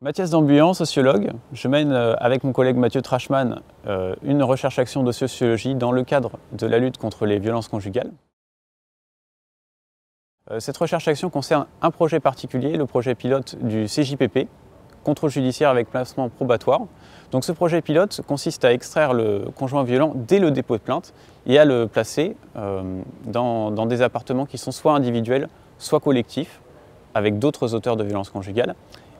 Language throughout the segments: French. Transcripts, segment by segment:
Mathias Dambuyan, sociologue. Je mène avec mon collègue Mathieu Trachman une recherche-action de sociologie dans le cadre de la lutte contre les violences conjugales. Cette recherche-action concerne un projet particulier, le projet pilote du CJPP, contrôle judiciaire avec placement probatoire. Donc ce projet pilote consiste à extraire le conjoint violent dès le dépôt de plainte et à le placer dans des appartements qui sont soit individuels, soit collectifs, avec d'autres auteurs de violences conjugales.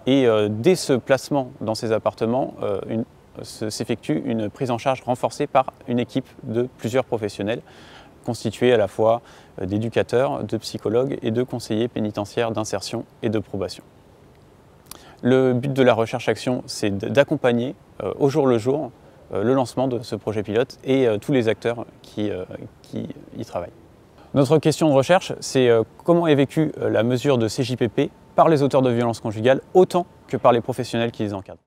Et dès ce placement dans ces appartements, s'effectue une prise en charge renforcée par une équipe de plusieurs professionnels, constituée à la fois d'éducateurs, de psychologues et de conseillers pénitentiaires d'insertion et de probation. Le but de la recherche-action, c'est d'accompagner au jour le jour le lancement de ce projet pilote et tous les acteurs qui y travaillent. Notre question de recherche, c'est comment est vécue la mesure de CJPP par les auteurs de violences conjugales autant que par les professionnels qui les encadrent.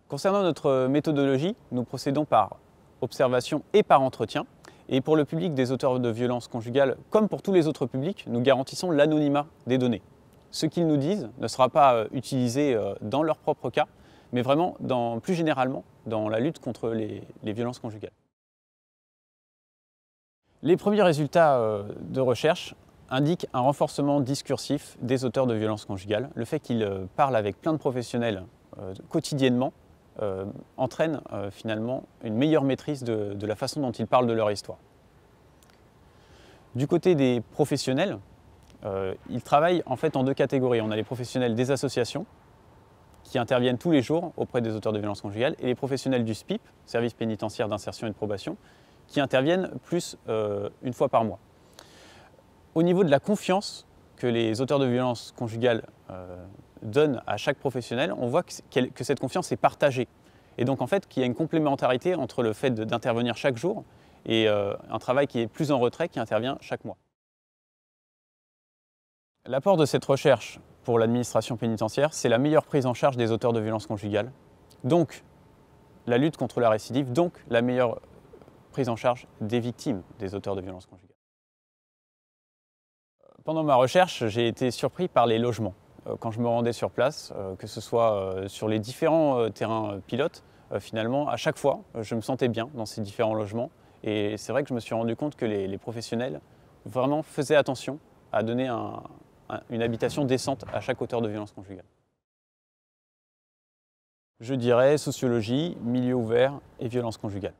Concernant notre méthodologie, nous procédons par observation et par entretien. Et pour le public des auteurs de violences conjugales, comme pour tous les autres publics, nous garantissons l'anonymat des données. Ce qu'ils nous disent ne sera pas utilisé dans leur propre cas, mais vraiment plus généralement dans la lutte contre les violences conjugales. Les premiers résultats de recherche indiquent un renforcement discursif des auteurs de violences conjugales. Le fait qu'ils parlent avec plein de professionnels quotidiennement entraîne finalement une meilleure maîtrise de la façon dont ils parlent de leur histoire. Du côté des professionnels, ils travaillent en fait en deux catégories. On a les professionnels des associations qui interviennent tous les jours auprès des auteurs de violences conjugales et les professionnels du SPIP, Service pénitentiaire d'insertion et de probation, qui interviennent plus une fois par mois. Au niveau de la confiance que les auteurs de violences conjugales donnent à chaque professionnel, on voit que cette confiance est partagée. Et donc en fait qu'il y a une complémentarité entre le fait d'intervenir chaque jour et un travail qui est plus en retrait, qui intervient chaque mois. L'apport de cette recherche pour l'administration pénitentiaire, c'est la meilleure prise en charge des auteurs de violences conjugales, donc la lutte contre la récidive, donc la meilleure prise en charge des victimes des auteurs de violences conjugales. Pendant ma recherche, j'ai été surpris par les logements. Quand je me rendais sur place, que ce soit sur les différents terrains pilotes, finalement, à chaque fois, je me sentais bien dans ces différents logements. Et c'est vrai que je me suis rendu compte que les professionnels vraiment faisaient attention à donner une habitation décente à chaque auteur de violences conjugales. Je dirais sociologie, milieu ouvert et violences conjugales.